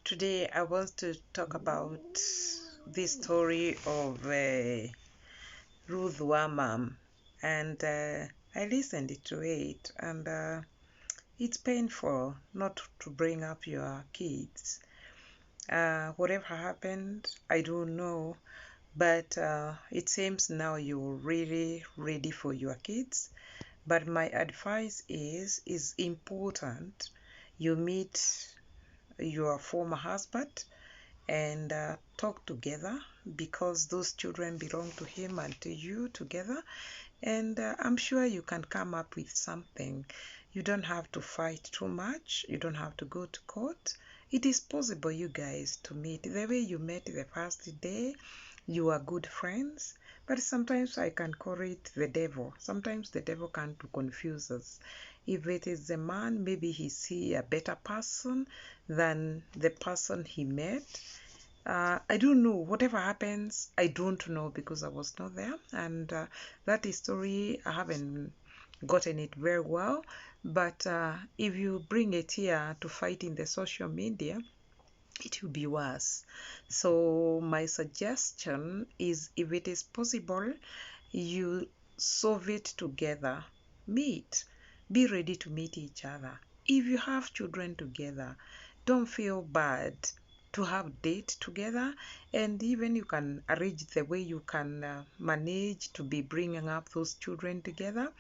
Today I want to talk about this story of Ruth Wamam, and I listened to it, and it's painful not to bring up your kids. Whatever happened, I don't know, but it seems now you're really ready for your kids. But my advice is important you meet your former husband and talk together, because those children belong to him and to you together. And I'm sure you can come up with something. You don't have to fight too much. You don't have to go to court. It is possible you guys to meet. The way you met the first day, you are good friends. But sometimes I can call it the devil. Sometimes the devil can confuse us. If it is a man, maybe he see a better person than the person he met. I don't know. Whatever happens, I don't know because I was not there. And that story, I haven't gotten it very well. But if you bring it here to fight in the social media, it will be worse. So my suggestion is, if it is possible, you solve it together. Meet. Be ready to meet each other. If you have children together, don't feel bad to have date together, and even you can arrange the way you can manage to be bringing up those children together.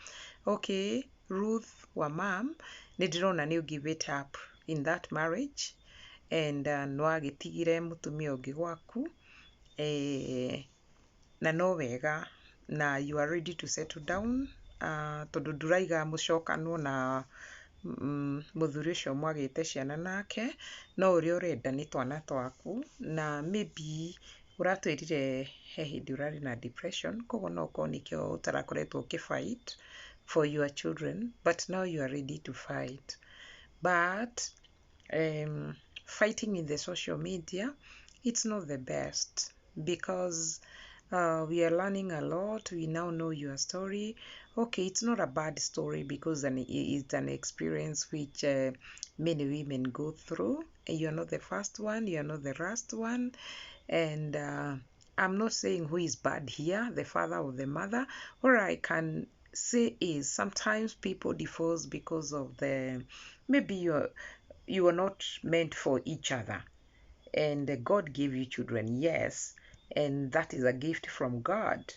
Okay, Ruth Wamam, nĩndĩrona nĩ give it up in that marriage, and nĩwagitigire mũtumia ũngĩ gwaku, na no wega, na you are ready to settle down, tondũ ndũraiga mũcokano na mũthuri ũcio mwagĩte ciana nake, no ũrĩa ũrenda nĩ twana twaku, na maybe ũratwĩrire he hĩndĩ ũrarĩ na depression, koguo no ũkorwo nĩkĩo ũtarakoretwo ũkĩfight for your children, but now you are ready to fight. But fighting in the social media, it's not the best, because we are learning a lot. We now know your story. Okay, it's not a bad story, because it's an experience which many women go through. You're not the first one, you're not the last one. And I'm not saying who is bad here, the father or the mother. What I can say is, sometimes people divorce because of maybe you are not meant for each other, and God gave you children, yes, and that is a gift from God.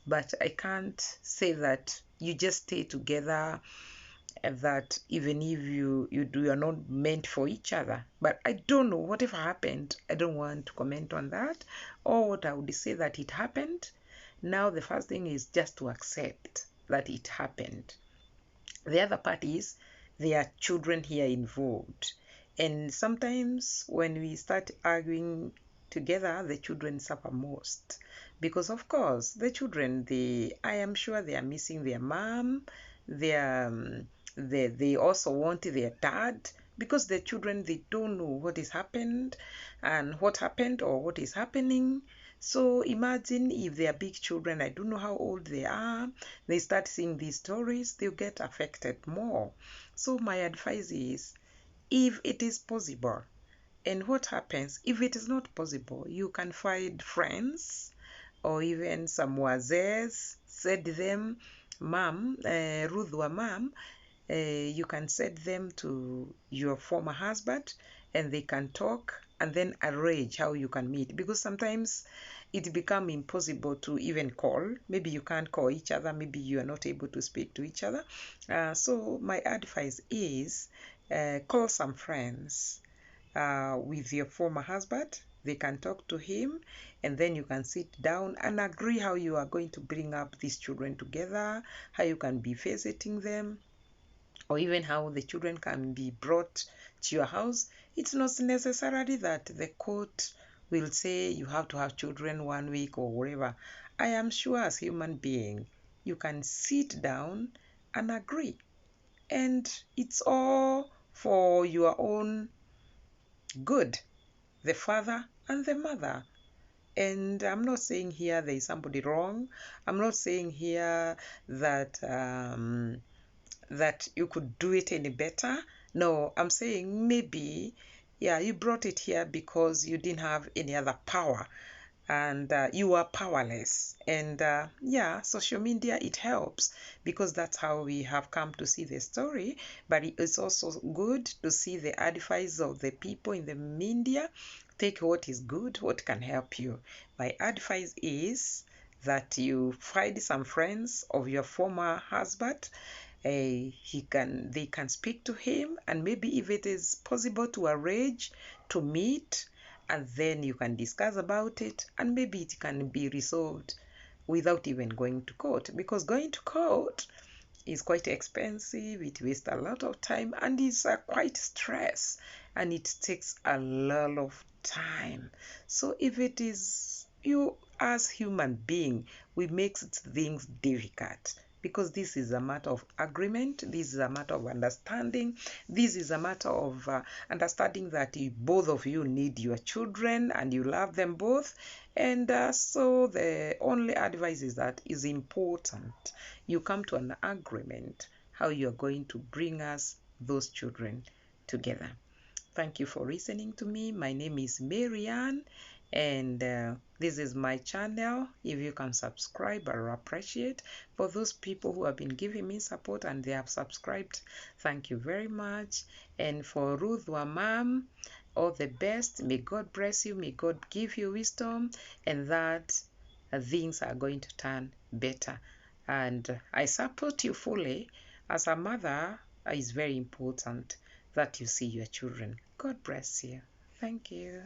But I can't say that you just stay together, that even if you are not meant for each other. But I don't know, whatever happened, I don't want to comment on that. Or what I would say, that it happened. Now the first thing is just to accept that it happened. The other part is, there are children here involved, and sometimes when we start arguing together, the children suffer most, because of course the children, I am sure they are missing their mom. They also want their dad, because the children, they don't know what has happened and what happened or what is happening. So imagine if they are big children, I don't know how old they are, they start seeing these stories, they'll get affected more. So my advice is, if it is possible, and what happens if it is not possible, you can find friends or even some wazees, said them, mom, Ruth Wamam, you can send them to your former husband, and they can talk and then arrange how you can meet, because sometimes it becomes impossible to even call. Maybe you can't call each other, maybe you are not able to speak to each other. So my advice is, call some friends with your former husband. They can talk to him, and then you can sit down and agree how you are going to bring up these children together, how you can be visiting them, or even how the children can be brought to your house. It's not necessarily that the court will say you have to have children 1 week or whatever. I am sure as human being, you can sit down and agree, and it's all for your own good, the father and the mother. And I'm not saying here there is somebody wrong. I'm not saying here that that you could do it any better. No, I'm saying maybe yeah, you brought it here because you didn't have any other power, and you are powerless. And yeah, social media, it helps because that's how we have come to see the story. But it's also good to see the advice of the people in the media. Take what is good, what can help you. My advice is that you find some friends of your former husband. They can speak to him, and maybe if it is possible to arrange to meet, and then you can discuss about it, and maybe it can be resolved without even going to court, because going to court is quite expensive, it wastes a lot of time, and it's quite stress, and it takes a lot of time. So if it is you, as human being, we make things difficult, because this is a matter of agreement, this is a matter of understanding, this is a matter of understanding that both of you need your children and you love them both. And so the only advice is that is important you come to an agreement how you're going to bring us those children together. Thank you for listening to me. My name is Marianne, and this is my channel. If you can subscribe, I appreciate. For those people who have been giving me support and they have subscribed, thank you very much. And for Ruth Wamam, all the best. May God bless you. May God give you wisdom, and that things are going to turn better. And I support you fully. As a mother, it's very important that you see your children. God bless you. Thank you.